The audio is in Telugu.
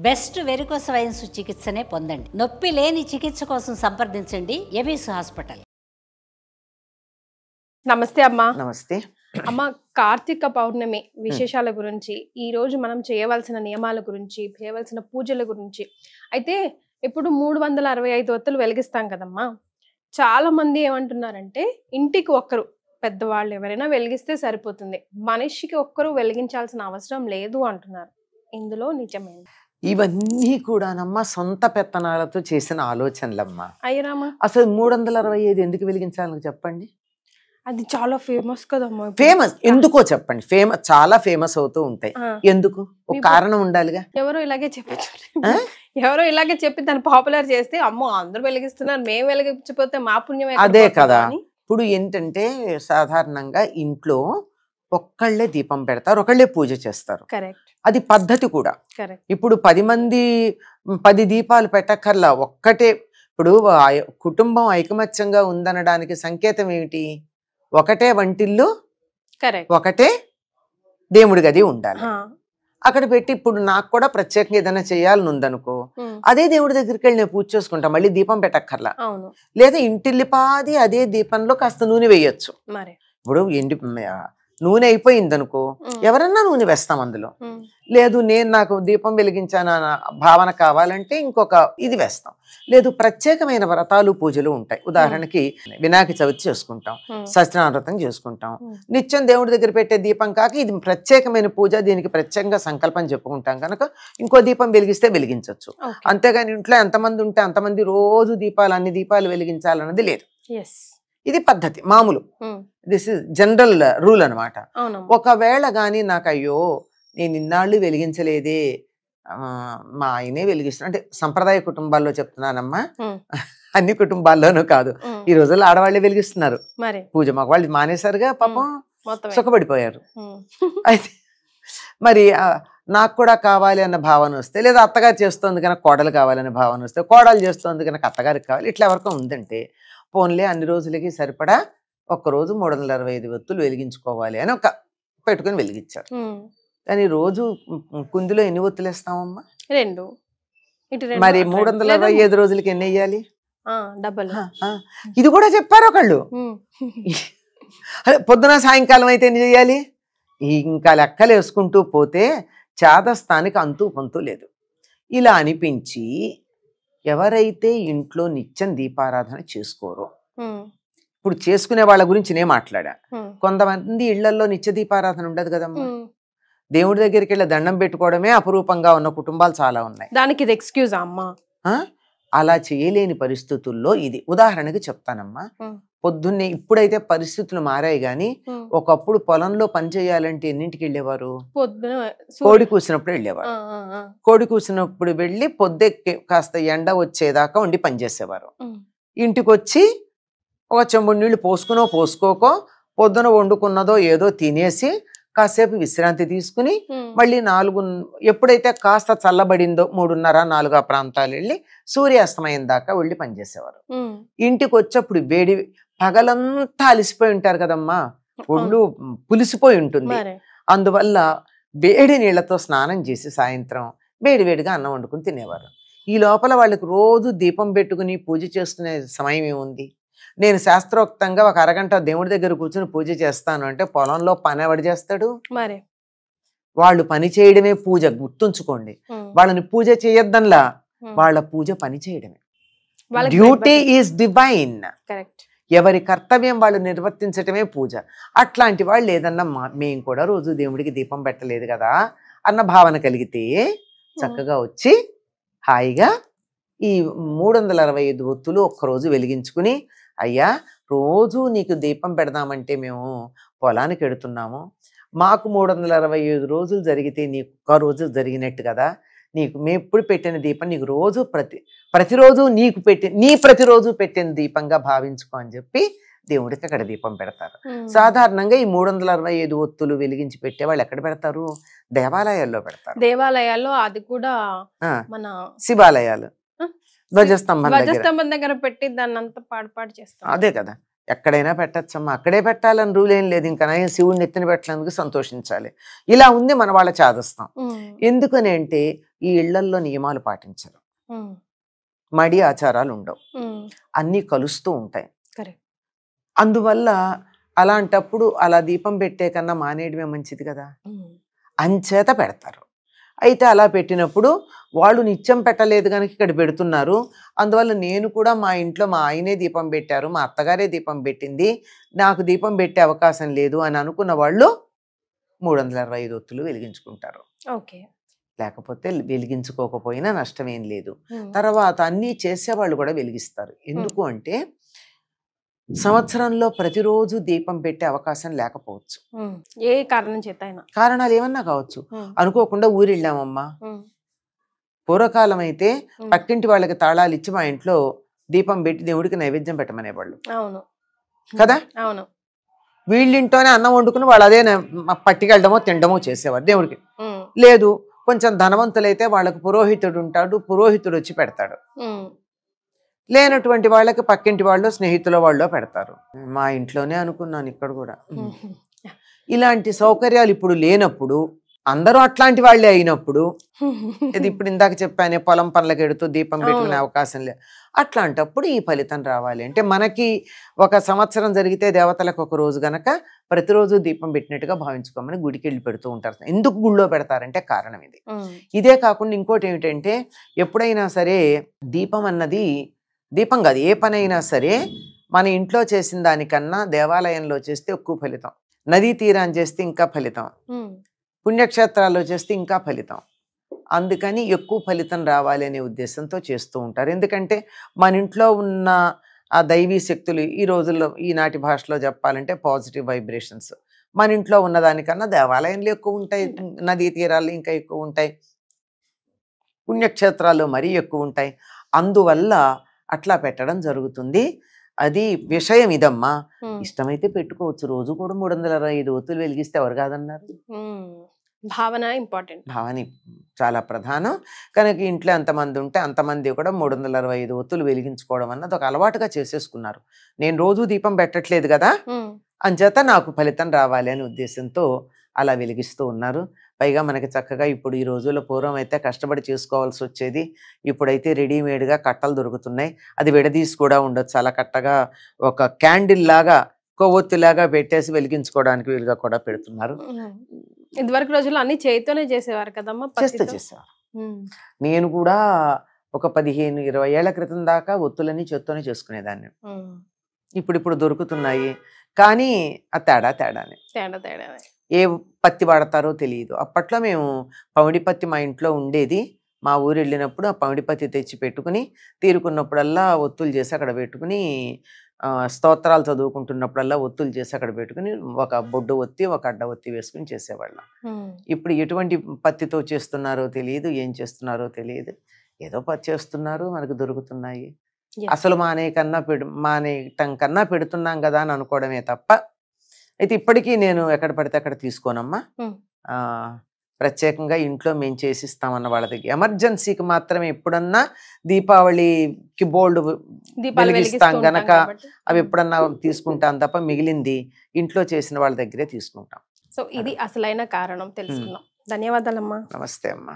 బెస్ట్ వెరికోస్ వెయిన్స్ చికిత్సనే పొందండి. నొప్పి లేని చికిత్స కోసం సంప్రదించండి ఎబిస్ హాస్పిటల్. నమస్తే అమ్మా. నమస్తే అమ్మ, కార్తీక పౌర్ణమి విశేషాల గురించి, ఈ రోజు మనం చేయవలసిన నియమాల గురించి, చేయవలసిన పూజల గురించి అయితే ఇప్పుడు 365 ఒత్తులు వెలిగిస్తాం కదమ్మా. చాలా మంది ఏమంటున్నారంటే ఇంటికి ఒక్కరు పెద్దవాళ్ళు ఎవరైనా వెలిగిస్తే సరిపోతుంది, మనిషికి ఒక్కరు వెలిగించాల్సిన అవసరం లేదు అంటున్నారు. ఇందులో నిజమేంటి? ఇవన్నీ కూడానమ్మా సొంత పెత్తనాలతో చేసిన ఆలోచనలమ్మా. అయ్యరామా, అసలు 365 ఎందుకు వెలిగించాలని చెప్పండి. అది చాలా ఫేమస్ కదమ్మా. ఫేమస్ ఎందుకో చెప్పండి. చాలా ఫేమస్ అవుతూ ఉంటాయి. ఎందుకు? ఒక కారణం ఉండాలిగా. ఎవరో ఇలాగే చెప్పి దాన్ని పాపులర్ చేస్తే అమ్మో అందరూ వెలిగిస్తున్నారు, మేము వెలిగించకపోతే మా పుణ్యం అదే కదా. ఇప్పుడు ఏంటంటే సాధారణంగా ఇంట్లో ఒక్కళ్ళే దీపం పెడతారు, ఒకళ్ళే పూజ చేస్తారు. కరెక్ట్, అది పద్ధతి కూడా. కరెక్ట్. ఇప్పుడు 10 మంది 10 దీపాలు పెట్టక్కర్లా, ఒక్కటే. ఇప్పుడు కుటుంబం ఐకమత్యంగా ఉందనడానికి సంకేతం ఏమిటి? ఒకటే వంటిల్లు, ఒకటే దేవుడి గది ఉండాలి. అక్కడ పెట్టి ఇప్పుడు నాకు కూడా ప్రత్యేకంగా ఏదైనా చేయాలని ఉందనుకో, అదే దేవుడి దగ్గరికి వెళ్ళి నేను పూజ చేసుకుంటా, మళ్ళీ దీపం పెట్టక్కర్లా. లేదా ఇంటిల్లిపాది అదే దీపంలో కాస్త నూనె వేయొచ్చు. ఇప్పుడు నూనె అయిపోయింది అనుకో, ఎవరన్నా నూనె వేస్తాం అందులో. లేదు నాకు దీపం వెలిగించాను భావన కావాలంటే ఇంకొక ఇది వేస్తాం. లేదు ప్రత్యేకమైన వ్రతాలు పూజలు ఉంటాయి. ఉదాహరణకి వినాయక చవితి చేసుకుంటాం, సత్యనారాయణ చేసుకుంటాం. నిత్యం దేవుడి దగ్గర పెట్టే దీపం కాక ఇది ప్రత్యేకమైన పూజ, దీనికి ప్రత్యేకంగా సంకల్పం చెప్పుకుంటాం కనుక ఇంకో దీపం వెలిగిస్తే వెలిగించవచ్చు. అంతేగాని ఇంట్లో ఎంతమంది ఉంటే అంతమంది రోజు అన్ని దీపాలు వెలిగించాలన్నది లేదు. ఇది పద్ధతి మామూలు. దిస్ ఇస్ జనరల్ రూల్ అనమాట. ఒకవేళ గాని నాకు అయ్యో నేను ఇన్నాళ్ళు వెలిగించలేదే, మా ఆయనే వెలిగిస్తున్నా అంటే సంప్రదాయ కుటుంబాల్లో చెప్తున్నానమ్మా, అన్ని కుటుంబాల్లోనూ కాదు. ఈ రోజుల్లో ఆడవాళ్లే వెలిగిస్తున్నారు పూజ, మగవాళ్ళు మానేశారుగా, పాపం సుఖపడిపోయారు. అయితే మరి నాకు కూడా కావాలి అన్న భావన వస్తే, లేదా అత్తగారు చేస్తోంది కనుక కోడలు కావాలనే భావన వస్తే, కోడలు చేస్తోంది కనుక అత్తగారికి కావాలి, ఇట్లా ఎవరికో ఉందంటే పోన్లే అన్ని రోజులకి సరిపడా ఒక్కరోజు 365 ఒత్తులు వెలిగించుకోవాలి అని పెట్టుకుని వెలిగించారు. కానీ రోజు కుందిలో ఎన్ని ఒత్తులు వేస్తామమ్మా? 2. మరి 365 రోజులకి ఎన్ని వేయాలి? ఇది కూడా చెప్పారు ఒకళ్ళు. పొద్దున సాయంకాలం అయితే ఎన్ని చేయాలి? ఇంకా లెక్కలు వేసుకుంటూ పోతే చాదస్తానికి అంతూ పొంతూ లేదు. ఇలా అనిపించి ఎవరైతే ఇంట్లో నిత్యం దీపారాధన చేసుకోరో, ఇప్పుడు చేసుకునే వాళ్ళ గురించి నేను మాట్లాడా. కొంతమంది ఇళ్లలో నిత్య దీపారాధన ఉండదు కదమ్మా. దేవుడి దగ్గరికి వెళ్ళి దండం పెట్టుకోవడమే అపురూపంగా ఉన్న కుటుంబాలు చాలా ఉన్నాయి. దానికి ఇది ఎక్స్క్యూజ్ అమ్మా. అలా చేయలేని పరిస్థితుల్లో ఇది ఉదాహరణకి చెప్తానమ్మా. పొద్దున్నే, ఇప్పుడైతే పరిస్థితులు మారాయి గాని ఒకప్పుడు పొలంలో పని చేయాలంటే ఎన్నింటికి వెళ్ళేవారు? కోడి కూసినప్పుడు వెళ్ళేవారు. కోడి కూసినప్పుడు వెళ్ళి పొద్దెక్కి కాస్త ఎండ వచ్చేదాకా ఉండి పనిచేసేవారు. ఇంటికి వచ్చి ఒక చెంబుడు నీళ్లు పోసుకోకో పొద్దున వండుకున్నదో ఏదో తినేసి కాసేపు విశ్రాంతి తీసుకుని మళ్ళీ 4 ఎప్పుడైతే కాస్త చల్లబడిందో 3:30-4 ఆ ప్రాంతాలు వెళ్ళి సూర్యాస్తమయం దాకా వెళ్ళి పనిచేసేవారు. ఇంటికి వచ్చేప్పుడు వేడి, పగలంతా అలిసిపోయి ఉంటారు కదమ్మా, ఒళ్ళు పులిసిపోయి ఉంటుంది. అందువల్ల వేడి నీళ్లతో స్నానం చేసి సాయంత్రం వేడివేడిగా అన్నం వండుకుని తినేవారు. ఈ లోపల వాళ్ళకి రోజు దీపం పెట్టుకుని పూజ చేసుకునే సమయం ఏముంది? నేను శాస్త్రోక్తంగా ఒక అరగంట దేవుడి దగ్గర కూర్చొని పూజ చేస్తాను అంటే పొలంలో పని ఎవడు చేస్తాడు? వాళ్ళు పని చేయడమే పూజ, గుర్తుంచుకోండి. వాళ్ళని పూజ చేయొద్దన్లా, వాళ్ళ పూజ పని చేయడమే. Duty is divine. ఎవరి కర్తవ్యం వాళ్ళు నిర్వర్తించటమే పూజ. అట్లాంటి వాళ్ళు ఏదన్నా మేము కూడా రోజు దేవుడికి దీపం పెట్టలేదు కదా అన్న భావన కలిగితే చక్కగా వచ్చి హాయిగా ఈ 365 ఒత్తులు ఒక్కరోజు వెలిగించుకుని, అయ్యా రోజు నీకు దీపం పెడదామంటే మేము పొలానికి వెడుతున్నాము, మాకు 365 రోజులు జరిగితే నీకు ఒక్క రోజు జరిగినట్టు కదా, మేము ఎప్పుడు పెట్టిన దీపం నీకు రోజు ప్రతిరోజు ప్రతిరోజు పెట్టిన దీపంగా భావించుకో అని చెప్పి దేవుడికి అక్కడ దీపం పెడతారు. సాధారణంగా ఈ 365 ఒత్తులు వెలిగించి పెట్టే వాళ్ళు ఎక్కడ పెడతారు? దేవాలయాల్లో పెడతారు. దేవాలయాల్లో, అది కూడా మన శివాలయాలు ధ్వజస్తంభం దగ్గర పెట్టి దాన్ని అంతా పాడు చేస్తాం. అదే కదా, ఎక్కడైనా పెట్టచ్చమ్మా, అక్కడే పెట్టాలని రూల్ ఏం లేదు. ఇంకా శివుడిని ఎత్తిన పెట్టలేందుకు సంతోషించాలి. ఇలా ఉంది మన వాళ్ళ చాదస్తం. ఎందుకని అంటే ఈ ఇళ్లల్లో నియమాలు పాటించరు, మడి ఆచారాలు ఉండవు, అన్నీ కలుస్తూ ఉంటాయి. అందువల్ల అలాంటప్పుడు అలా దీపం పెట్టే కన్నా మానేయడమే మంచిది కదా, అంచేత పెడతారు. అయితే అలా పెట్టినప్పుడు వాళ్ళు నిత్యం పెట్టలేదు కనుక ఇక్కడ పెడుతున్నారు. అందువల్ల నేను కూడా మా ఇంట్లో మా ఆయనే దీపం పెట్టారు, మా అత్తగారే దీపం పెట్టింది, నాకు దీపం పెట్టే అవకాశం లేదు అని అనుకున్న వాళ్ళు 365 ఒత్తులు వెలిగించుకుంటారు. లేకపోతే వెలిగించుకోకపోయినా నష్టమేం లేదు. తర్వాత అన్నీ చేసేవాళ్ళు కూడా వెలిగిస్తారు. ఎందుకు అంటే సంవత్సరంలో ప్రతిరోజు దీపం పెట్టే అవకాశం లేకపోవచ్చు, ఏ కారణం చేత కారణాలు ఏమన్నా కావచ్చు. అనుకోకుండా ఊరు వెళ్ళామమ్మా, పూర్వకాలం అయితే పక్కింటి వాళ్ళకి తాళాలు ఇచ్చి మా ఇంట్లో దీపం పెట్టి దేవుడికి నైవేద్యం పెట్టమనేవాళ్ళు కదా. వీళ్ళింటోనే అన్నం వండుకుని వాళ్ళు అదే పట్టుకెళ్ళడమో తినడమో చేసేవారు దేవుడికి. లేదు కొంచెం ధనవంతులైతే వాళ్ళకు పురోహితుడు ఉంటాడు, పురోహితుడు వచ్చి పెడతాడు. లేనటువంటి వాళ్ళకి పక్కింటి వాళ్ళు స్నేహితుల వాళ్ళు పెడతారు. మా ఇంట్లోనే అనుకున్నాను ఇక్కడ కూడా. ఇలాంటి సౌకర్యాలు ఇప్పుడు లేనప్పుడు, అందరూ అట్లాంటి వాళ్ళే అయినప్పుడు, ఇది ఇప్పుడు ఇందాక చెప్పానే పొలం పనులకు ఎడుతూ దీపం పెట్టుకునే అవకాశం లేదు. అట్లాంటప్పుడు ఈ ఫలితం రావాలి అంటే మనకి ఒక సంవత్సరం జరిగితే దేవతలకు ఒక రోజు గనక ప్రతిరోజు దీపం పెట్టినట్టుగా భావించుకోమని గుడికి వెళ్ళి పెడుతూ ఉంటారు. ఎందుకు గుళ్ళో పెడతారంటే కారణం ఇది. ఇదే కాకుండా ఇంకోటి ఏమిటంటే ఎప్పుడైనా సరే దీపం అన్నది, దీపం కాదు ఏ పనైనా సరే మన ఇంట్లో చేసిన దానికన్నా దేవాలయంలో చేస్తే ఎక్కువ ఫలితం, నదీ తీరాన్ని చేస్తే ఇంకా ఫలితం, పుణ్యక్షేత్రాల్లో చేస్తే ఇంకా ఫలితం. అందుకని ఎక్కువ ఫలితం రావాలి అనే ఉద్దేశంతో చేస్తూ ఉంటారు. ఎందుకంటే మన ఇంట్లో ఉన్న ఆ దైవీ శక్తులు ఈ రోజుల్లో ఈనాటి భాషలో చెప్పాలంటే పాజిటివ్ వైబ్రేషన్స్ మన ఇంట్లో ఉన్నదానికన్నా దేవాలయంలో ఎక్కువ ఉంటాయి, నదీ తీరాల్లో ఇంకా ఎక్కువ ఉంటాయి, పుణ్యక్షేత్రాల్లో మరీ ఎక్కువ ఉంటాయి. అందువల్ల అట్లా పెట్టడం జరుగుతుంది. అది విషయం ఇదమ్మా. ఇష్టమైతే పెట్టుకోవచ్చు, రోజు కూడా 365 ఒత్తులు వెలిగిస్తే ఎవరు కాదన్నారు. భావన ఇంపార్టెంట్, భావన చాలా ప్రధానం. కనుక ఇంట్లో ఎంతమంది ఉంటే అంతమంది కూడా 365 ఒత్తులు వెలిగించుకోవడం అన్నది ఒక అలవాటుగా చేసేసుకున్నారు. నేను రోజు దీపం పెట్టట్లేదు కదా, అంచేత నాకు ఫలితం రావాలి అనే ఉద్దేశంతో అలా వెలిగిస్తూ ఉన్నారు. పైగా మనకి చక్కగా ఇప్పుడు ఈ రోజుల్లో పూర్వం అయితే కష్టపడి చేసుకోవాల్సి వచ్చేది, ఇప్పుడైతే రెడీమేడ్గా కట్టలు దొరుకుతున్నాయి. అది విడదీసి కూడా ఉండొచ్చు, అలా కట్టగా ఒక క్యాండిల్ లాగా కొవ్వొత్తిలాగా పెట్టేసి వెలిగించుకోవడానికి వీలుగా కూడా పెడుతున్నారు. ఇదివరకు రోజుల్లో అన్ని చేతితోనే చేసేవారు కదమ్మా, చేసేవారు. నేను కూడా ఒక 15-20 ఏళ్ల క్రితం దాకా ఒత్తులన్నీ చేత్తోనే చేసుకునేదాన్ని. ఇప్పుడు దొరుకుతున్నాయి కానీ ఆ తేడానే. ఏ పత్తి వాడతారో తెలియదు. అప్పట్లో మేము పమిడి పత్తి మా ఇంట్లో ఉండేది. మా ఊరు వెళ్ళినప్పుడు ఆ పమిడి పత్తి తెచ్చి పెట్టుకుని తీరుకున్నప్పుడల్లా ఒత్తులు చేసి అక్కడ పెట్టుకుని, స్తోత్రాలు చదువుకుంటున్నప్పుడల్లా ఒత్తులు చేసి అక్కడ పెట్టుకుని ఒక బొడ్డు ఒత్తి ఒక అడ్డ ఒత్తి వేసుకుని చేసేవాళ్ళం. ఇప్పుడు ఎటువంటి పత్తితో చేస్తున్నారో తెలియదు, ఏం చేస్తున్నారో తెలియదు. ఏదో పత్తి చేస్తున్నారు, మనకు దొరుకుతున్నాయి. అసలు మానేయటం కన్నా పెడుతున్నాం కదా అని అనుకోవడమే తప్ప. అయితే ఇప్పటికీ నేను ఎక్కడ పడితే అక్కడ తీసుకోనమ్మా. ప్రత్యేకంగా ఇంట్లో మేము చేసిస్తామన్న వాళ్ళ దగ్గర ఎమర్జెన్సీకి మాత్రమే ఎప్పుడన్నా దీపావళికి బోల్డ్ వెలిగిస్తాం గనక అవి ఎప్పుడన్నా తీసుకుంటాం తప్ప మిగిలింది ఇంట్లో చేసిన వాళ్ళ దగ్గరే తీసుకుంటాం. సో ఇది అసలైన కారణం తెలుసుకున్నాం. ధన్యవాదాలమ్మా. నమస్తే అమ్మా.